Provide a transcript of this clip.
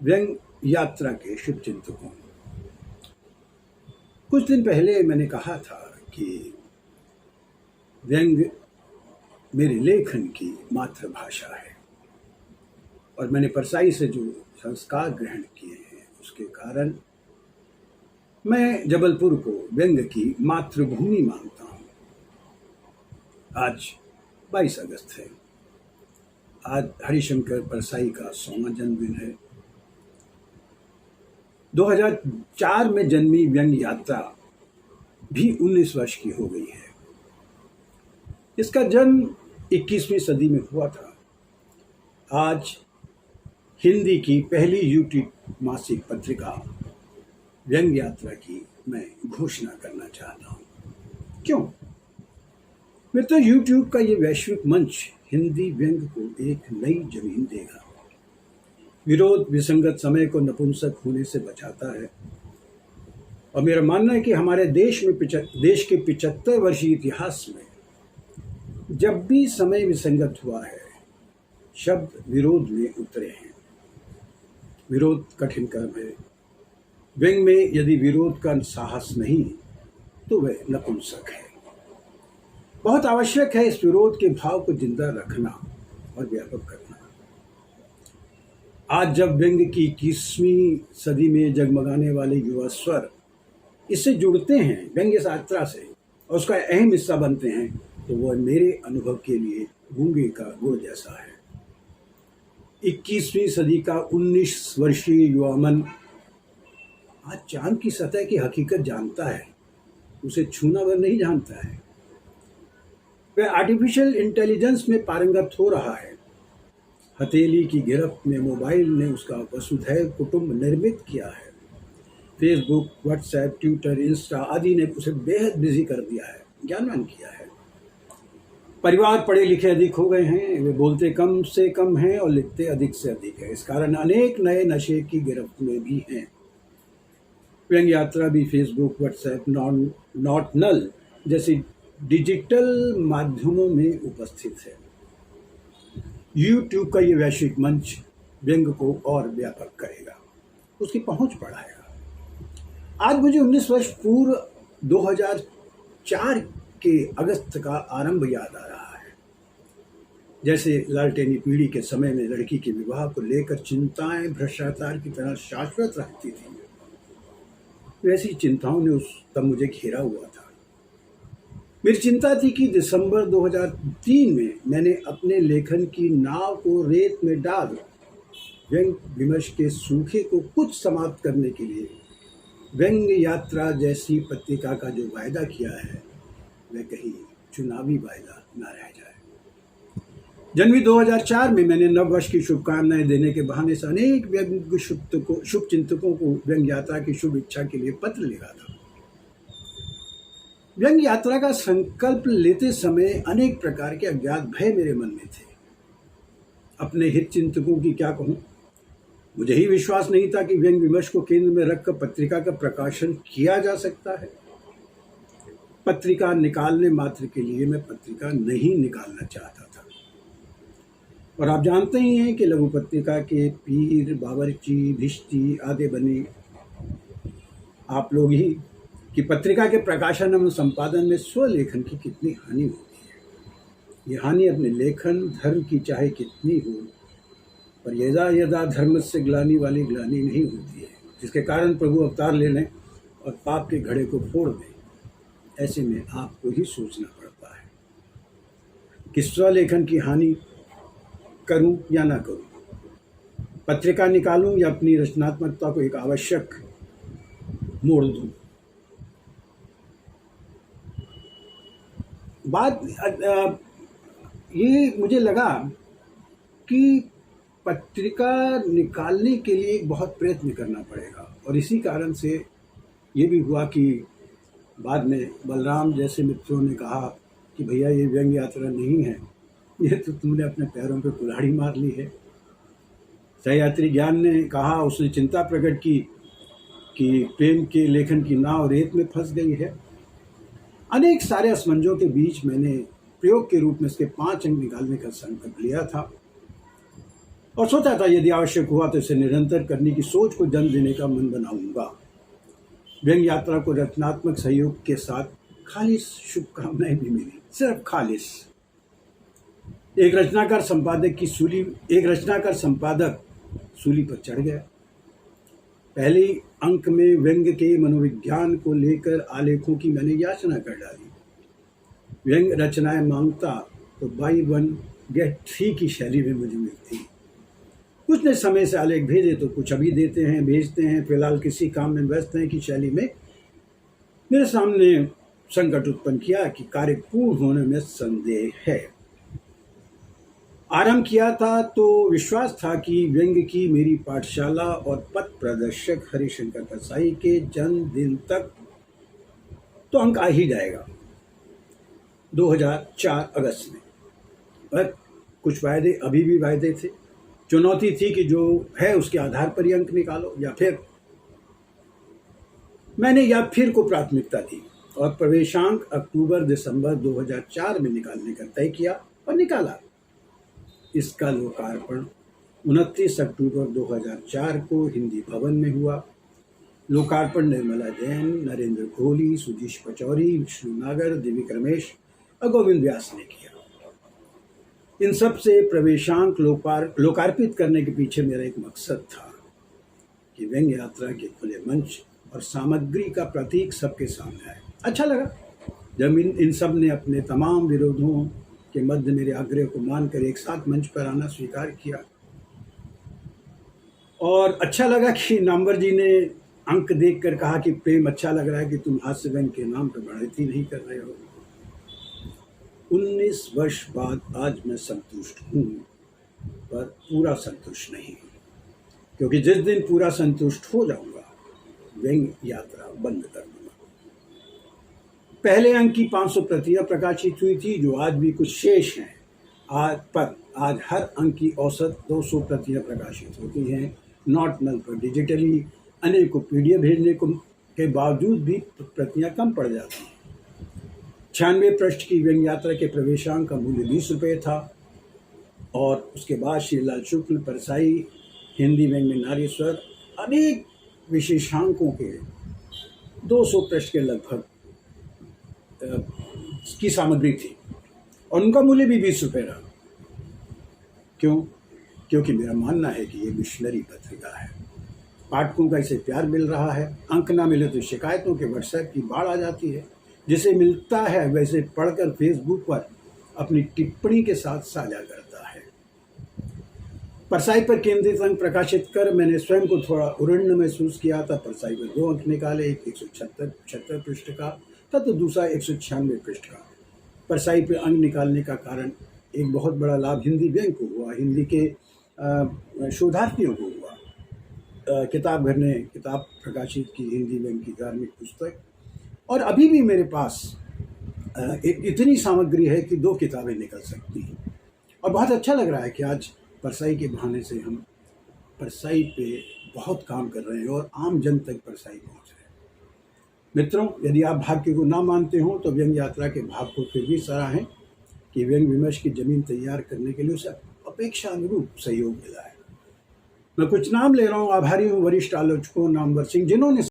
व्यंग यात्रा के शुभचिंतकों। कुछ दिन पहले मैंने कहा था कि व्यंग मेरे लेखन की मातृभाषा है और मैंने परसाई से जो संस्कार ग्रहण किए हैं उसके कारण मैं जबलपुर को व्यंग की मातृभूमि मानता हूँ। आज 22 अगस्त है। आज हरिशंकर परसाई का 100वां जन्मदिन है। 2004 में जन्मी व्यंग यात्रा भी 19 वर्ष की हो गई है। इसका जन्म 21वीं सदी में हुआ था। आज हिंदी की पहली यूट्यूब मासिक पत्रिका व्यंग यात्रा की मैं घोषणा करना चाहता हूँ। क्यों? मित्रों, यूट्यूब का ये वैश्विक मंच हिंदी व्यंग को एक नई जमीन देगा। विरोध विसंगत समय को नपुंसक होने से बचाता है और मेरा मानना है कि हमारे देश के 75 वर्षीय इतिहास में जब भी समय विसंगत हुआ है, शब्द विरोध में उतरे हैं। विरोध कठिन कर्म है। व्यंग में यदि विरोध का साहस नहीं तो वह नपुंसक है। बहुत आवश्यक है इस विरोध के भाव को जिंदा रखना और व्यापक करना। आज जब व्यंग की 21वीं सदी में जगमगाने वाले युवा स्वर इससे जुड़ते हैं, व्यंग यात्रा से, और उसका अहम हिस्सा बनते हैं, तो वह मेरे अनुभव के लिए गूंगे का गुड़ जैसा है। 21वीं सदी का 19 वर्षीय युवा मन आज चांद की सतह की हकीकत जानता है, उसे छूना वह नहीं जानता है। वह आर्टिफिशियल इंटेलिजेंस में पारंगत हो रहा है। हथेली की गिरफ्त में मोबाइल ने उसका वसुधैव कुटुंब निर्मित किया है। फेसबुक, व्हाट्सएप, ट्विटर, इंस्टा आदि ने उसे बेहद बिजी कर दिया है, ज्ञानवान किया है। परिवार पढ़े लिखे अधिक हो गए हैं, वे बोलते कम से कम हैं और लिखते अधिक से अधिक है। इस कारण अनेक नए नशे की गिरफ्त में भी हैं। व्यंग यात्रा भी फेसबुक, व्हाट्सएप, नॉट नल जैसे डिजिटल माध्यमों में उपस्थित है। यूट्यूब का ये वैश्विक मंच व्यंग को और व्यापक करेगा, उसकी पहुंच बढ़ाएगा। आज मुझे 19 वर्ष पूर्व 2004 के अगस्त का आरंभ याद आ रहा है। जैसे लालटेनी पीढ़ी के समय में लड़की के विवाह को लेकर चिंताएं भ्रष्टाचार की तरह शाश्वत रखती थी, वैसी चिंताओं ने तब मुझे घेरा हुआ था। मेरी चिंता थी कि दिसंबर 2003 में मैंने अपने लेखन की नाव को रेत में डाल व्यंग विमर्श के सूखे को कुछ समाप्त करने के लिए व्यंग यात्रा जैसी पत्रिका का जो वायदा किया है वह कहीं चुनावी वायदा न रह जाए। जनवरी 2004 में मैंने नववर्ष की शुभकामनाएं देने के बहाने से अनेक व्यंग शुभचिंतकों को व्यंग यात्रा की शुभ इच्छा के लिए पत्र लिखा था। व्यंग यात्रा का संकल्प लेते समय अनेक प्रकार के अज्ञात भय मेरे मन में थे। अपने हित चिंतकों की क्या कहूं, मुझे ही विश्वास नहीं था कि व्यंग विमर्श को केंद्र में रखकर पत्रिका का प्रकाशन किया जा सकता है। पत्रिका निकालने मात्र के लिए मैं पत्रिका नहीं निकालना चाहता था। और आप जानते ही हैं कि लघु पत्रिका के पीर, बावर्ची, भिश्ती आदि बने आप लोग ही कि पत्रिका के प्रकाशन एवं संपादन में स्वलेखन की कितनी हानि होती है। ये हानि अपने लेखन धर्म की चाहे कितनी हो, पर यदा यदा धर्म से ग्लानि वाली ग्लानि नहीं होती है, जिसके कारण प्रभु अवतार ले लें और पाप के घड़े को फोड़ दें। ऐसे में आपको ही सोचना पड़ता है कि स्वलेखन की हानि करूं या ना करूं, पत्रिका निकालूं या अपनी रचनात्मकता को एक आवश्यक मोड़ दूं। बात ये मुझे लगा कि पत्रिका निकालने के लिए बहुत प्रयत्न करना पड़ेगा, और इसी कारण से ये भी हुआ कि बाद में बलराम जैसे मित्रों ने कहा कि भैया ये व्यंग यात्रा नहीं है, ये तो तुमने अपने पैरों पे कुल्हाड़ी मार ली है। सहयात्री ज्ञान ने कहा, उसने चिंता प्रकट की कि प्रेम के लेखन की नाव रेत में फंस गई है। अनेक सारे असमंजों के बीच मैंने प्रयोग के रूप में इसके 5 अंक निकालने का संकल्प लिया था और सोचा था यदि आवश्यक हुआ तो इसे निरंतर करने की सोच को जन्म देने का मन बनाऊंगा। व्यंग्य यात्रा को रचनात्मक सहयोग के साथ खालिस शुभकामनाएं भी मिली, सिर्फ खालिस। एक रचनाकार संपादक सूली पर चढ़ गया। पहले अंक में व्यंग्य के मनोविज्ञान को लेकर आलेखों की मैंने याचना कर डाली। व्यंग्य रचनाएं मांगता तो बाई 1 गेट 3 की शैली में मुझे मिलती। कुछ ने समय से आलेख भेजे तो कुछ अभी भेजते हैं, फिलहाल किसी काम में व्यस्त हैं की शैली में मेरे सामने संकट उत्पन्न किया कि कार्य पूर्ण होने में संदेह है। आरंभ किया था तो विश्वास था कि व्यंग्य की मेरी पाठशाला और पथ प्रदर्शक हरिशंकर परसाई के जन्मदिन तक तो अंक आ ही जाएगा 2004 अगस्त में। पर कुछ वायदे अभी भी वायदे थे। चुनौती थी कि जो है उसके आधार पर ही अंक निकालो, या फिर को प्राथमिकता दी और प्रवेशांक अक्टूबर दिसंबर 2004 में निकालने का तय किया और निकाला। इसका लोकार्पण 29 अक्टूबर 2004 को हिंदी भवन में हुआ। लोकार्पण निर्मला जैन, नरेंद्र कोहली, सुजीश पचौरी, विष्णु नागर, दिव्य रमेश और गोविंद व्यास ने किया। इन सब से प्रवेशांक लोकार्पित करने के पीछे मेरा एक मकसद था कि व्यंग्य यात्रा के खुले मंच और सामग्री का प्रतीक सबके सामने आए। अच्छा लगा जब इन सब ने अपने तमाम विरोधों के मध्य मेरे आग्रह को मानकर एक साथ मंच पर आना स्वीकार किया। और अच्छा लगा कि नामवर जी ने अंक देखकर कहा कि प्रेम, अच्छा लग रहा है कि तुम हास्य व्यंग्य के नाम पर बढ़ोतरी नहीं कर रहे हो। 19 वर्ष बाद आज मैं संतुष्ट हूँ, पर पूरा संतुष्ट नहीं, क्योंकि जिस दिन पूरा संतुष्ट हो जाऊंगा व्यंग्य यात्रा बंद कर दूंगा। पहले अंक की 500 प्रतियां प्रकाशित हुई थी, जो आज भी कुछ शेष हैं। आज हर अंक की औसत 200 प्रतियां प्रकाशित होती हैं। नॉट नल पर डिजिटली अनेकों PDF भेजने के बावजूद भी प्रतियां कम पड़ जाती हैं। 96 पृष्ठ की व्यंग्य यात्रा के प्रवेशांक का मूल्य 20 रुपये था और उसके बाद श्रीलाल शुक्ल, परसाई, हिंदी व्यंग्य में नारीश्वर, अनेक विशेषांकों के 200 पृष्ठ के लगभग की सामग्री थी और उनका मूल्य भी 20 रुपये रहा। क्यों? क्योंकि मेरा मानना है कि ये मिशनरी पत्रिका है। पाठकों का इसे प्यार मिल रहा है। अंक ना मिले तो शिकायतों के व्हाट्सएप की बाढ़ आ जाती है। जिसे मिलता है वैसे पढ़कर फेसबुक पर अपनी टिप्पणी के साथ साझा करता है। परसाई पर केंद्रित अंक प्रकाशित कर मैंने स्वयं को थोड़ा उड़न महसूस किया था। परसाई पर 2 अंक निकाले, एक 176 पृष्ठ का था तो दूसरा 196 पृष्ठ का। परसाई पर अंक निकालने का कारण एक बहुत बड़ा लाभ हिंदी व्यंग्य को हुआ, हिंदी के शोधार्थियों को हुआ। किताब घर ने किताब प्रकाशित की हिंदी व्यंग्य की धार्मिक पुस्तक, और अभी भी मेरे पास इतनी सामग्री है कि 2 किताबें निकल सकती हैं। और बहुत अच्छा लग रहा है कि आज परसाई के बहाने से हम परसाई पे बहुत काम कर रहे हैं और आम जन तक परसाई पहुंच रहे हैं। मित्रों, यदि आप भाग्य को ना मानते हो तो व्यंग्य यात्रा के भाग को फिर भी सराहें कि व्यंग्य विमर्श की जमीन तैयार करने के लिए उसे अपेक्षा अनुरूप सहयोग मिला है। मैं कुछ नाम ले रहा हूँ। आभारी हूँ वरिष्ठ आलोचकों नामवर सिंह, जिन्होंने